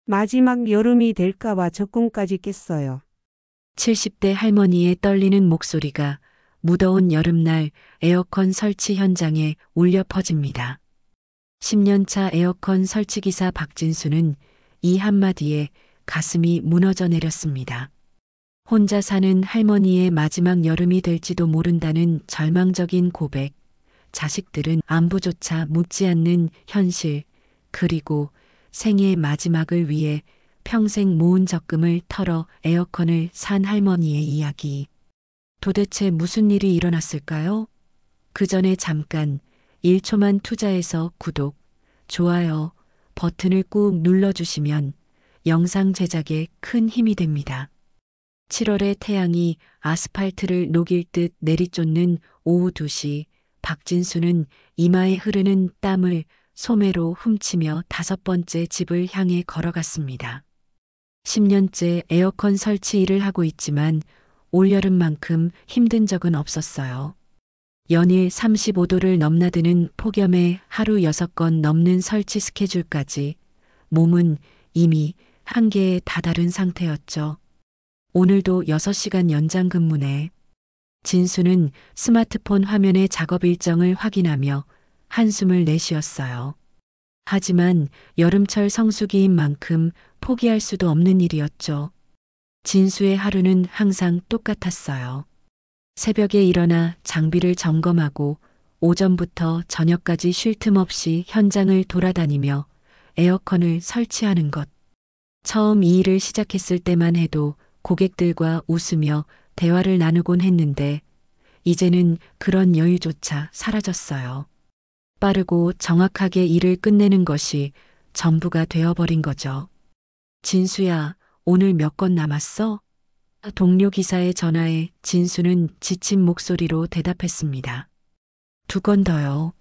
마지막 여름이 될까봐 적군까지 깼어요. 70대 할머니의 떨리는 목소리가 무더운 여름날 에어컨 설치 현장에 울려 퍼집니다. 10년차 에어컨 설치기사 박진수는 이 한마디에 가슴이 무너져 내렸습니다. 혼자 사는 할머니의 마지막 여름이 될지도 모른다는 절망적인 고백, 자식들은 안부조차 묻지 않는 현실, 그리고 생의 마지막을 위해 평생 모은 적금을 털어 에어컨을 산 할머니의 이야기. 도대체 무슨 일이 일어났을까요? 그 전에 잠깐 1초만 투자해서 구독, 좋아요 버튼을 꾹 눌러주시면 영상 제작에 큰 힘이 됩니다. 7월의 태양이 아스팔트를 녹일 듯 내리쫓는 오후 2시, 박진수는 이마에 흐르는 땀을 소매로 훔치며 5번째 집을 향해 걸어갔습니다. 10년째 에어컨 설치 일을 하고 있지만 올여름만큼 힘든 적은 없었어요. 연일 35도를 넘나드는 폭염에 하루 6건 넘는 설치 스케줄까지 몸은 이미 한계에 다다른 상태였죠. 오늘도 6시간 연장 근무네. 진수는 스마트폰 화면의 작업 일정을 확인하며 한숨을 내쉬었어요. 하지만 여름철 성수기인 만큼 포기할 수도 없는 일이었죠. 진수의 하루는 항상 똑같았어요. 새벽에 일어나 장비를 점검하고 오전부터 저녁까지 쉴 틈 없이 현장을 돌아다니며 에어컨을 설치하는 것. 처음 이 일을 시작했을 때만 해도 고객들과 웃으며 대화를 나누곤 했는데 이제는 그런 여유조차 사라졌어요. 빠르고 정확하게 일을 끝내는 것이 전부가 되어버린 거죠. 진수야, 오늘 몇 건 남았어? 동료 기사의 전화에 진수는 지친 목소리로 대답했습니다. 2건 더요.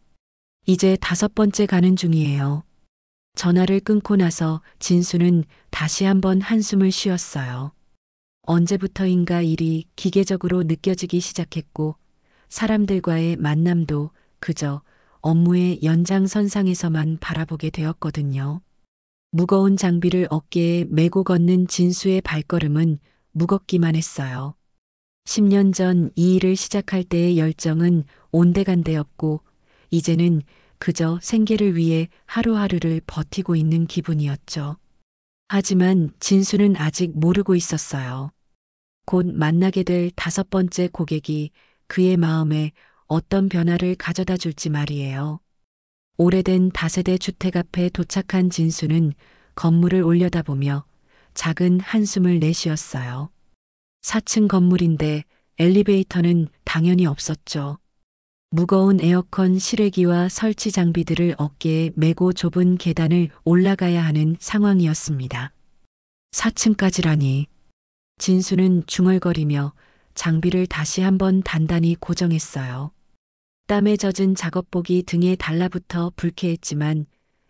이제 5번째 가는 중이에요. 전화를 끊고 나서 진수는 다시 한번 한숨을 쉬었어요. 언제부터인가 일이 기계적으로 느껴지기 시작했고 사람들과의 만남도 그저 업무의 연장선상에서만 바라보게 되었거든요. 무거운 장비를 어깨에 메고 걷는 진수의 발걸음은 무겁기만 했어요. 10년 전 이 일을 시작할 때의 열정은 온데간데였고 이제는 그저 생계를 위해 하루하루를 버티고 있는 기분이었죠. 하지만 진수는 아직 모르고 있었어요. 곧 만나게 될 5번째 고객이 그의 마음에 어떤 변화를 가져다 줄지 말이에요. 오래된 다세대 주택 앞에 도착한 진수는 건물을 올려다보며 작은 한숨을 내쉬었어요. 4층 건물인데 엘리베이터는 당연히 없었죠. 무거운 에어컨 실외기와 설치 장비들을 어깨에 메고 좁은 계단을 올라가야 하는 상황이었습니다. 4층까지라니. 진수는 중얼거리며 장비를 다시 한번 단단히 고정했어요. 땀에 젖은 작업복이 등에 달라붙어 불쾌했지만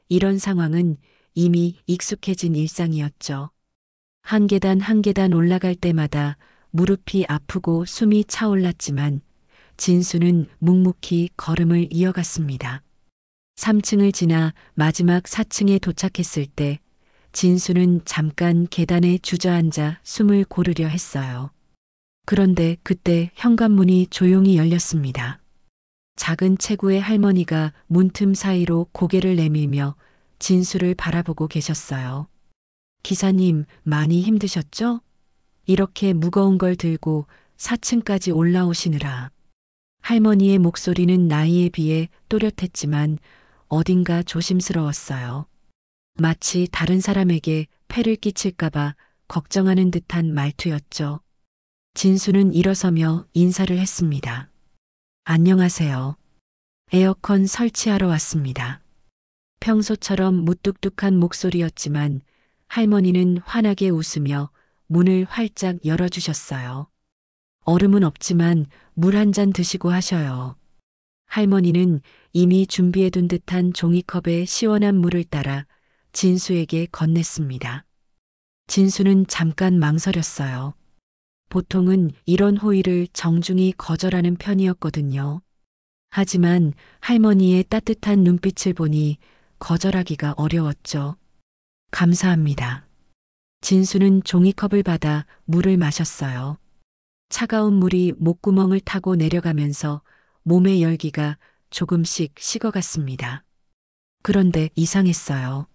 이런 상황은 이미 익숙해진 일상이었죠. 한 계단 한 계단 올라갈 때마다 무릎이 아프고 숨이 차올랐지만 진수는 묵묵히 걸음을 이어갔습니다. 3층을 지나 마지막 4층에 도착했을 때 진수는 잠깐 계단에 주저앉아 숨을 고르려 했어요. 그런데 그때 현관문이 조용히 열렸습니다. 작은 체구의 할머니가 문틈 사이로 고개를 내밀며 진수를 바라보고 계셨어요. 기사님, 많이 힘드셨죠? 이렇게 무거운 걸 들고 4층까지 올라오시느라. 할머니의 목소리는 나이에 비해 또렷했지만 어딘가 조심스러웠어요. 마치 다른 사람에게 폐를 끼칠까봐 걱정하는 듯한 말투였죠. 진수는 일어서며 인사를 했습니다. 안녕하세요. 에어컨 설치하러 왔습니다. 평소처럼 무뚝뚝한 목소리였지만 할머니는 환하게 웃으며 문을 활짝 열어주셨어요. 얼음은 없지만 물 한 잔 드시고 하셔요. 할머니는 이미 준비해둔 듯한 종이컵에 시원한 물을 따라 진수에게 건넸습니다. 진수는 잠깐 망설였어요. 보통은 이런 호의를 정중히 거절하는 편이었거든요. 하지만 할머니의 따뜻한 눈빛을 보니 거절하기가 어려웠죠. 감사합니다. 진수는 종이컵을 받아 물을 마셨어요. 차가운 물이 목구멍을 타고 내려가면서 몸의 열기가 조금씩 식어갔습니다. 그런데 이상했어요.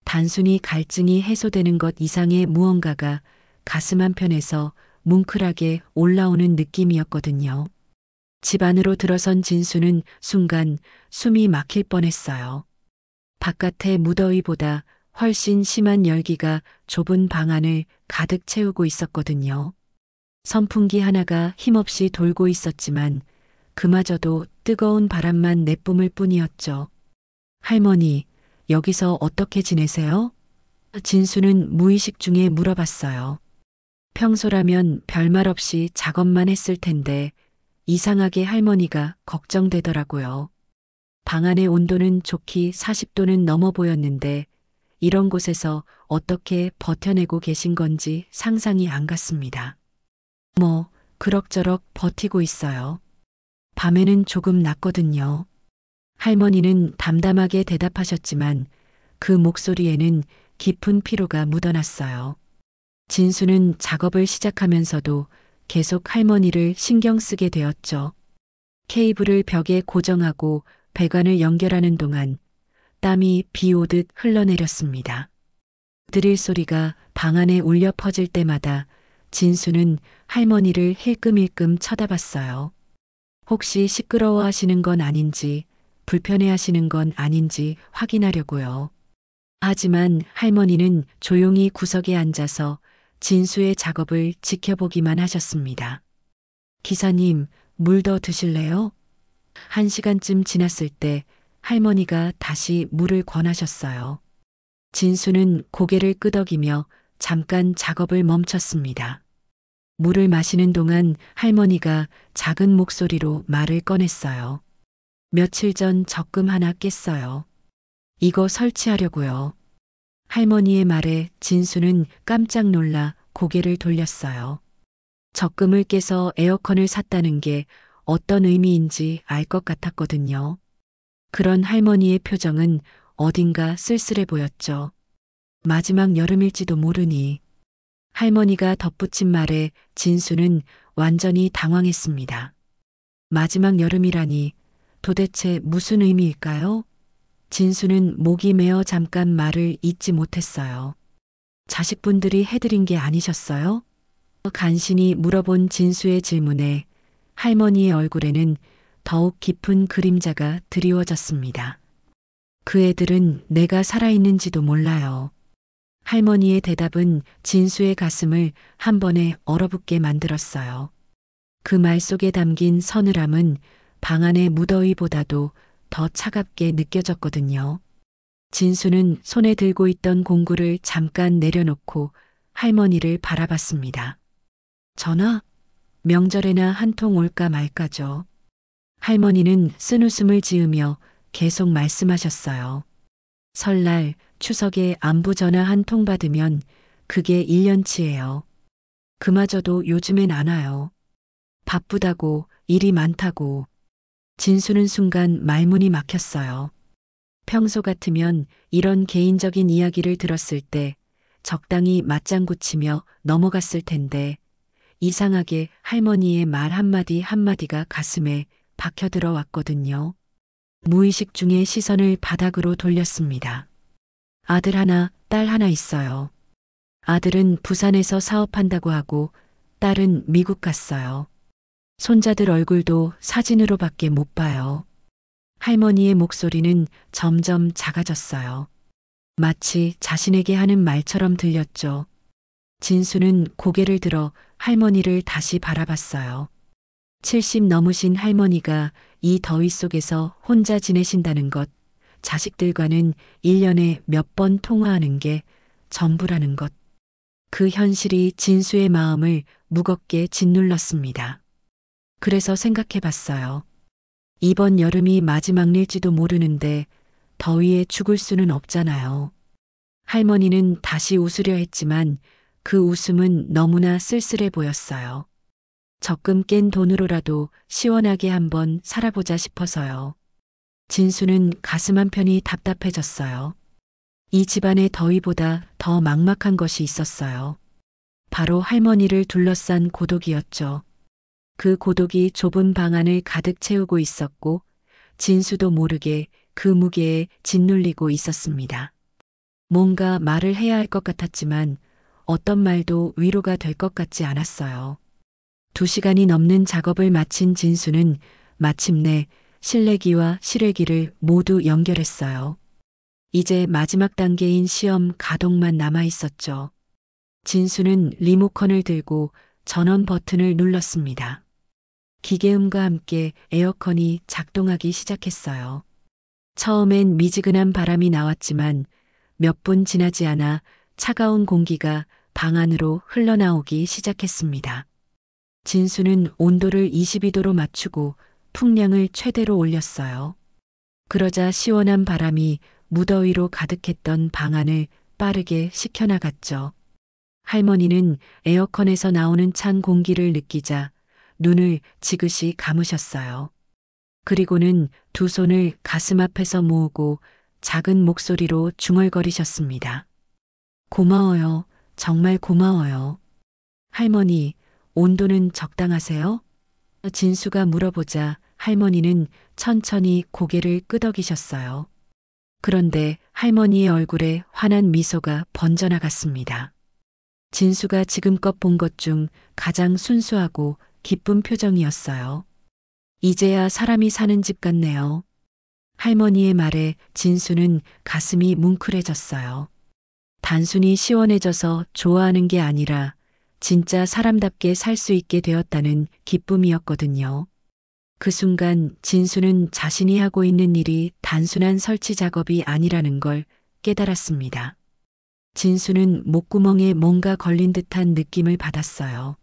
단순히 갈증이 해소되는 것 이상의 무언가가 가슴 한편에서 뭉클하게 올라오는 느낌이었거든요. 집 안으로 들어선 진수는 순간 숨이 막힐 뻔했어요. 바깥의 무더위보다 훨씬 심한 열기가 좁은 방 안을 가득 채우고 있었거든요. 선풍기 하나가 힘없이 돌고 있었지만 그마저도 뜨거운 바람만 내뿜을 뿐이었죠. 할머니, 여기서 어떻게 지내세요? 진수는 무의식 중에 물어봤어요. 평소라면 별말 없이 작업만 했을 텐데 이상하게 할머니가 걱정되더라고요. 방 안의 온도는 좋기 40도는 넘어 보였는데 이런 곳에서 어떻게 버텨내고 계신 건지 상상이 안 갔습니다. 그럭저럭 버티고 있어요. 밤에는 조금 낫거든요. 할머니는 담담하게 대답하셨지만 그 목소리에는 깊은 피로가 묻어났어요. 진수는 작업을 시작하면서도 계속 할머니를 신경 쓰게 되었죠. 케이블을 벽에 고정하고 배관을 연결하는 동안 땀이 비 오듯 흘러내렸습니다. 드릴 소리가 방 안에 울려 퍼질 때마다 진수는 할머니를 힐끔힐끔 쳐다봤어요. 혹시 시끄러워 하시는 건 아닌지, 불편해 하시는 건 아닌지 확인하려고요. 하지만 할머니는 조용히 구석에 앉아서 진수의 작업을 지켜보기만 하셨습니다. 기사님, 물 더 드실래요? 1시간쯤 지났을 때 할머니가 다시 물을 권하셨어요. 진수는 고개를 끄덕이며 잠깐 작업을 멈췄습니다. 물을 마시는 동안 할머니가 작은 목소리로 말을 꺼냈어요. 며칠 전 적금 하나 깼어요. 이거 설치하려고요. 할머니의 말에 진수는 깜짝 놀라 고개를 돌렸어요. 적금을 깨서 에어컨을 샀다는 게 어떤 의미인지 알 것 같았거든요. 그런 할머니의 표정은 어딘가 쓸쓸해 보였죠. 마지막 여름일지도 모르니. 할머니가 덧붙인 말에 진수는 완전히 당황했습니다. 마지막 여름이라니 도대체 무슨 의미일까요? 진수는 목이 메어 잠깐 말을 잇지 못했어요. 자식분들이 해드린 게 아니셨어요? 간신히 물어본 진수의 질문에 할머니의 얼굴에는 더욱 깊은 그림자가 드리워졌습니다. 그 애들은 내가 살아있는지도 몰라요. 할머니의 대답은 진수의 가슴을 한 번에 얼어붙게 만들었어요. 그 말 속에 담긴 서늘함은 방 안의 무더위보다도 더 차갑게 느껴졌거든요. 진수는 손에 들고 있던 공구를 잠깐 내려놓고 할머니를 바라봤습니다. 전화? 명절에나 한 통 올까 말까죠. 할머니는 쓴웃음을 지으며 계속 말씀하셨어요. 설날, 추석에 안부 전화 한 통 받으면 그게 1년치예요. 그마저도 요즘엔 안 와요. 바쁘다고, 일이 많다고. 진수는 순간 말문이 막혔어요. 평소 같으면 이런 개인적인 이야기를 들었을 때 적당히 맞장구 치며 넘어갔을 텐데 이상하게 할머니의 말 한마디 한마디가 가슴에 박혀 들어왔거든요. 무의식 중에 시선을 바닥으로 돌렸습니다. 아들 하나, 딸 하나 있어요. 아들은 부산에서 사업한다고 하고 딸은 미국 갔어요. 손자들 얼굴도 사진으로밖에 못 봐요. 할머니의 목소리는 점점 작아졌어요. 마치 자신에게 하는 말처럼 들렸죠. 진수는 고개를 들어 할머니를 다시 바라봤어요. 70 넘으신 할머니가 이 더위 속에서 혼자 지내신다는 것, 자식들과는 1년에 몇 번 통화하는 게 전부라는 것. 그 현실이 진수의 마음을 무겁게 짓눌렀습니다. 그래서 생각해 봤어요. 이번 여름이 마지막일지도 모르는데 더위에 죽을 수는 없잖아요. 할머니는 다시 웃으려 했지만 그 웃음은 너무나 쓸쓸해 보였어요. 적금 깬 돈으로라도 시원하게 한번 살아보자 싶어서요. 진수는 가슴 한편이 답답해졌어요. 이 집안의 더위보다 더 막막한 것이 있었어요. 바로 할머니를 둘러싼 고독이었죠. 그 고독이 좁은 방 안을 가득 채우고 있었고 진수도 모르게 그 무게에 짓눌리고 있었습니다. 뭔가 말을 해야 할 것 같았지만 어떤 말도 위로가 될 것 같지 않았어요. 2시간이 넘는 작업을 마친 진수는 마침내 실내기와 실외기를 모두 연결했어요. 이제 마지막 단계인 시험 가동만 남아 있었죠. 진수는 리모컨을 들고 전원 버튼을 눌렀습니다. 기계음과 함께 에어컨이 작동하기 시작했어요. 처음엔 미지근한 바람이 나왔지만 몇 분 지나지 않아 차가운 공기가 방 안으로 흘러나오기 시작했습니다. 진수는 온도를 22도로 맞추고 풍량을 최대로 올렸어요. 그러자 시원한 바람이 무더위로 가득했던 방 안을 빠르게 식혀나갔죠. 할머니는 에어컨에서 나오는 찬 공기를 느끼자 눈을 지그시 감으셨어요. 그리고는 2 손을 가슴 앞에서 모으고 작은 목소리로 중얼거리셨습니다. 고마워요. 정말 고마워요. 할머니, 온도는 적당하세요? 진수가 물어보자 할머니는 천천히 고개를 끄덕이셨어요. 그런데 할머니의 얼굴에 환한 미소가 번져나갔습니다. 진수가 지금껏 본 것 중 가장 순수하고 기쁜 표정이었어요. 이제야 사람이 사는 집 같네요. 할머니의 말에 진수는 가슴이 뭉클해졌어요. 단순히 시원해져서 좋아하는 게 아니라 진짜 사람답게 살 수 있게 되었다는 기쁨이었거든요. 그 순간 진수는 자신이 하고 있는 일이 단순한 설치 작업이 아니라는 걸 깨달았습니다. 진수는 목구멍에 뭔가 걸린 듯한 느낌을 받았어요.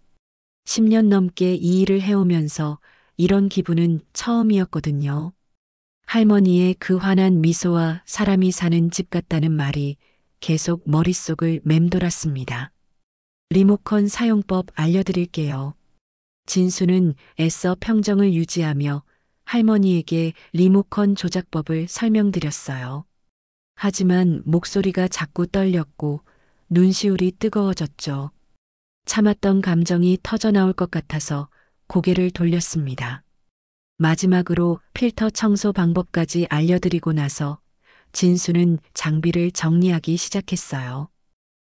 10년 넘게 이 일을 해오면서 이런 기분은 처음이었거든요. 할머니의 그 환한 미소와 사람이 사는 집 같다는 말이 계속 머릿속을 맴돌았습니다. 리모컨 사용법 알려드릴게요. 진수는 애써 평정을 유지하며 할머니에게 리모컨 조작법을 설명드렸어요. 하지만 목소리가 자꾸 떨렸고 눈시울이 뜨거워졌죠. 참았던 감정이 터져나올 것 같아서 고개를 돌렸습니다. 마지막으로 필터 청소 방법까지 알려드리고 나서 진수는 장비를 정리하기 시작했어요.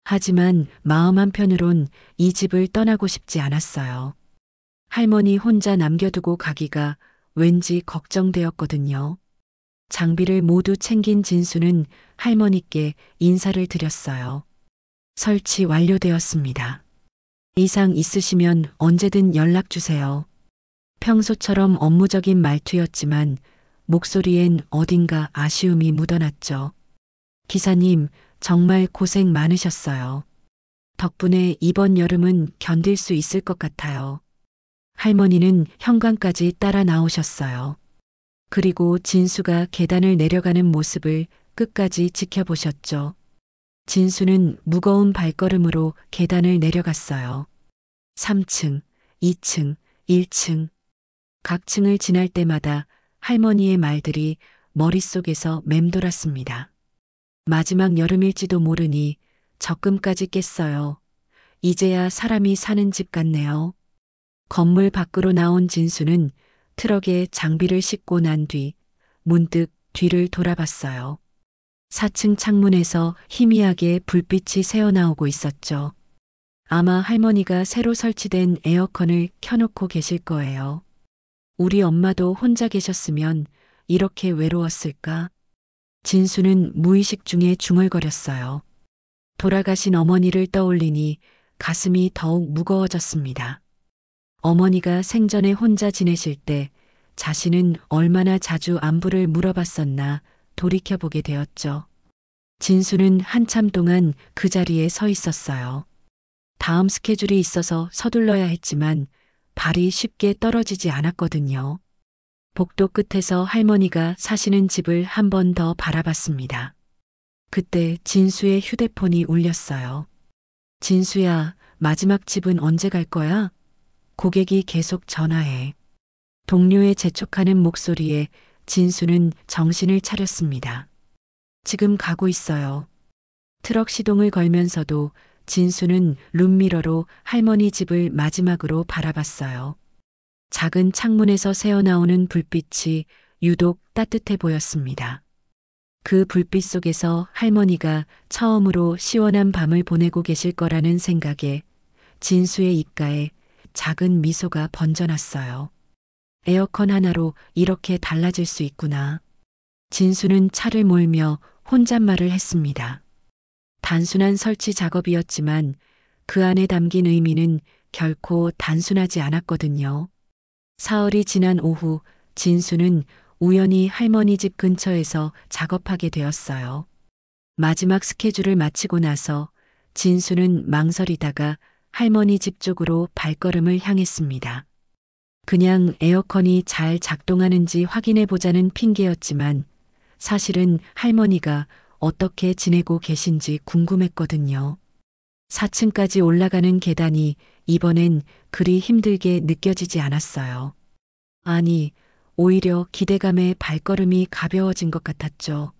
하지만 마음 한편으론 이 집을 떠나고 싶지 않았어요. 할머니 혼자 남겨두고 가기가 왠지 걱정되었거든요. 장비를 모두 챙긴 진수는 할머니께 인사를 드렸어요. 설치 완료되었습니다. 이상 있으시면 언제든 연락 주세요. 평소처럼 업무적인 말투였지만 목소리엔 어딘가 아쉬움이 묻어났죠. 기사님, 정말 고생 많으셨어요. 덕분에 이번 여름은 견딜 수 있을 것 같아요. 할머니는 현관까지 따라 나오셨어요. 그리고 진수가 계단을 내려가는 모습을 끝까지 지켜보셨죠. 진수는 무거운 발걸음으로 계단을 내려갔어요. 3층, 2층, 1층. 각 층을 지날 때마다 할머니의 말들이 머릿속에서 맴돌았습니다. 마지막 여름일지도 모르니 적금까지 깼어요. 이제야 사람이 사는 집 같네요. 건물 밖으로 나온 진수는 트럭에 장비를 싣고 난 뒤 문득 뒤를 돌아봤어요. 4층 창문에서 희미하게 불빛이 새어나오고 있었죠. 아마 할머니가 새로 설치된 에어컨을 켜놓고 계실 거예요. 우리 엄마도 혼자 계셨으면 이렇게 외로웠을까? 진수는 무의식 중에 중얼거렸어요. 돌아가신 어머니를 떠올리니 가슴이 더욱 무거워졌습니다. 어머니가 생전에 혼자 지내실 때 자신은 얼마나 자주 안부를 물어봤었나 돌이켜보게 되었죠. 진수는 한참 동안 그 자리에 서 있었어요. 다음 스케줄이 있어서 서둘러야 했지만 발이 쉽게 떨어지지 않았거든요. 복도 끝에서 할머니가 사시는 집을 한 번 더 바라봤습니다. 그때 진수의 휴대폰이 울렸어요. 진수야, 마지막 집은 언제 갈 거야? 고객이 계속 전화해. 동료의 재촉하는 목소리에 진수는 정신을 차렸습니다. 지금 가고 있어요. 트럭 시동을 걸면서도 진수는 룸미러로 할머니 집을 마지막으로 바라봤어요. 작은 창문에서 새어나오는 불빛이 유독 따뜻해 보였습니다. 그 불빛 속에서 할머니가 처음으로 시원한 밤을 보내고 계실 거라는 생각에 진수의 입가에 작은 미소가 번져났어요. 에어컨 하나로 이렇게 달라질 수 있구나. 진수는 차를 몰며 혼잣말을 했습니다. 단순한 설치 작업이었지만 그 안에 담긴 의미는 결코 단순하지 않았거든요. 사흘이 지난 오후 진수는 우연히 할머니 집 근처에서 작업하게 되었어요. 마지막 스케줄을 마치고 나서 진수는 망설이다가 할머니 집 쪽으로 발걸음을 향했습니다. 그냥 에어컨이 잘 작동하는지 확인해 보자는 핑계였지만 사실은 할머니가 어떻게 지내고 계신지 궁금했거든요. 4층까지 올라가는 계단이 이번엔 그리 힘들게 느껴지지 않았어요. 아니, 오히려 기대감에 발걸음이 가벼워진 것 같았죠.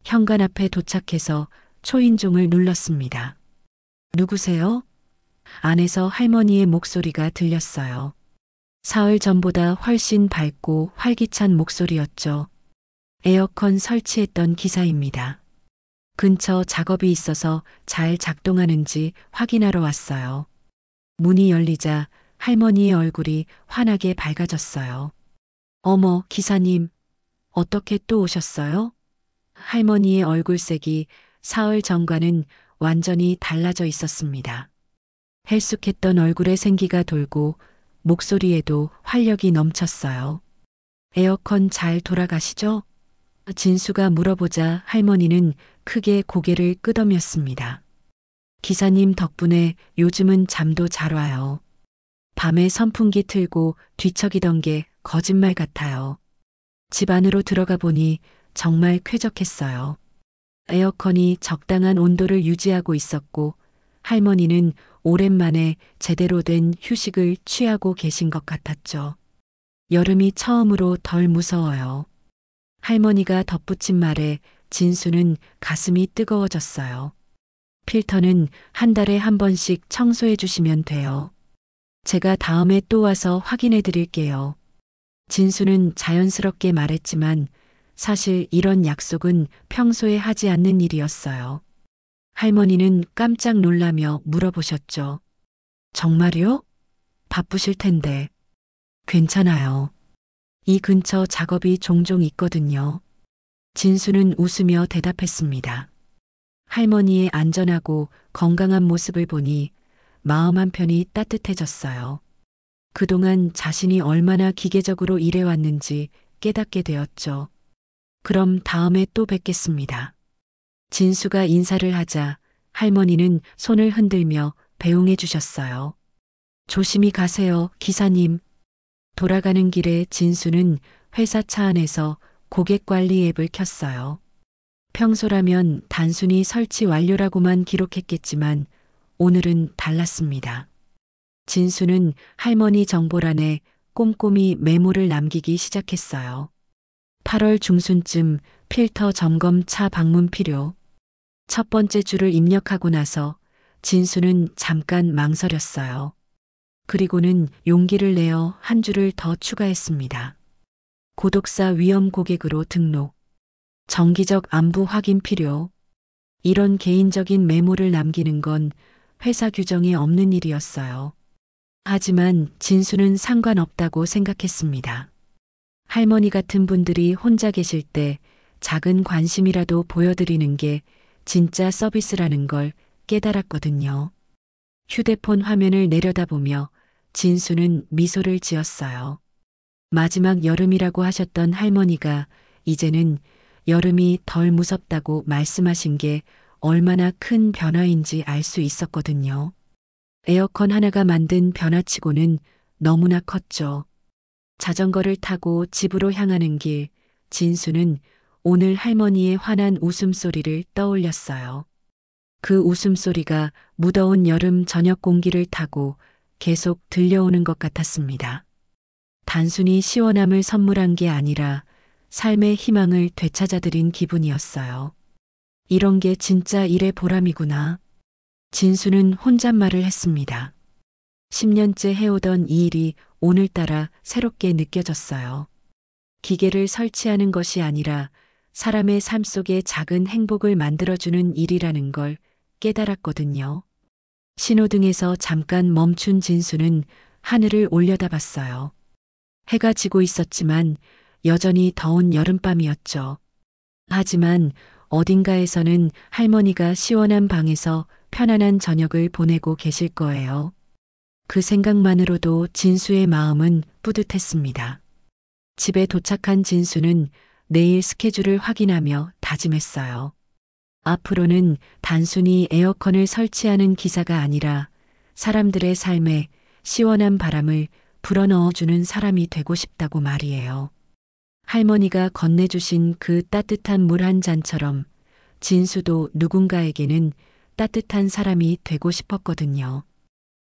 현관 앞에 도착해서 초인종을 눌렀습니다. 누구세요? 안에서 할머니의 목소리가 들렸어요. 사흘 전보다 훨씬 밝고 활기찬 목소리였죠. 에어컨 설치했던 기사입니다. 근처 작업이 있어서 잘 작동하는지 확인하러 왔어요. 문이 열리자 할머니의 얼굴이 환하게 밝아졌어요. 어머, 기사님, 어떻게 또 오셨어요? 할머니의 얼굴색이 사흘 전과는 완전히 달라져 있었습니다. 헬쑥했던 얼굴에 생기가 돌고 목소리에도 활력이 넘쳤어요. 에어컨 잘 돌아가시죠? 진수가 물어보자 할머니는 크게 고개를 끄덕였습니다. 기사님 덕분에 요즘은 잠도 잘 와요. 밤에 선풍기 틀고 뒤척이던 게 거짓말 같아요. 집 안으로 들어가 보니 정말 쾌적했어요. 에어컨이 적당한 온도를 유지하고 있었고 할머니는 오랜만에 제대로 된 휴식을 취하고 계신 것 같았죠. 여름이 처음으로 덜 무서워요. 할머니가 덧붙인 말에 진수는 가슴이 뜨거워졌어요. 필터는 한 달에 한 번씩 청소해 주시면 돼요. 제가 다음에 또 와서 확인해 드릴게요. 진수는 자연스럽게 말했지만 사실 이런 약속은 평소에 하지 않는 일이었어요. 할머니는 깜짝 놀라며 물어보셨죠. 정말요? 바쁘실 텐데. 괜찮아요. 이 근처 작업이 종종 있거든요. 진수는 웃으며 대답했습니다. 할머니의 안전하고 건강한 모습을 보니 마음 한편이 따뜻해졌어요. 그동안 자신이 얼마나 기계적으로 일해왔는지 깨닫게 되었죠. 그럼 다음에 또 뵙겠습니다. 진수가 인사를 하자 할머니는 손을 흔들며 배웅해 주셨어요. 조심히 가세요, 기사님. 돌아가는 길에 진수는 회사 차 안에서 고객 관리 앱을 켰어요. 평소라면 단순히 설치 완료라고만 기록했겠지만 오늘은 달랐습니다. 진수는 할머니 정보란에 꼼꼼히 메모를 남기기 시작했어요. 8월 중순쯤 필터 점검 차 방문 필요. 첫 번째 줄을 입력하고 나서 진수는 잠깐 망설였어요. 그리고는 용기를 내어 한 줄을 더 추가했습니다. 고독사 위험 고객으로 등록. 정기적 안부 확인 필요. 이런 개인적인 메모를 남기는 건 회사 규정에 없는 일이었어요. 하지만 진수는 상관없다고 생각했습니다. 할머니 같은 분들이 혼자 계실 때 작은 관심이라도 보여드리는 게 진짜 서비스라는 걸 깨달았거든요. 휴대폰 화면을 내려다보며 진수는 미소를 지었어요. 마지막 여름이라고 하셨던 할머니가 이제는 여름이 덜 무섭다고 말씀하신 게 얼마나 큰 변화인지 알 수 있었거든요. 에어컨 하나가 만든 변화치고는 너무나 컸죠. 자전거를 타고 집으로 향하는 길, 진수는 오늘 할머니의 환한 웃음소리를 떠올렸어요. 그 웃음소리가 무더운 여름 저녁 공기를 타고 계속 들려오는 것 같았습니다. 단순히 시원함을 선물한 게 아니라 삶의 희망을 되찾아드린 기분이었어요. 이런 게 진짜 일의 보람이구나. 진수는 혼잣말을 했습니다. 10년째 해오던 이 일이 오늘따라 새롭게 느껴졌어요. 기계를 설치하는 것이 아니라 사람의 삶 속에 작은 행복을 만들어주는 일이라는 걸 깨달았거든요. 신호등에서 잠깐 멈춘 진수는 하늘을 올려다봤어요. 해가 지고 있었지만 여전히 더운 여름밤이었죠. 하지만 어딘가에서는 할머니가 시원한 방에서 편안한 저녁을 보내고 계실 거예요. 그 생각만으로도 진수의 마음은 뿌듯했습니다. 집에 도착한 진수는 내일 스케줄을 확인하며 다짐했어요. 앞으로는 단순히 에어컨을 설치하는 기사가 아니라 사람들의 삶에 시원한 바람을 불어넣어주는 사람이 되고 싶다고 말이에요. 할머니가 건네주신 그 따뜻한 물 한 잔처럼 진수도 누군가에게는 따뜻한 사람이 되고 싶었거든요.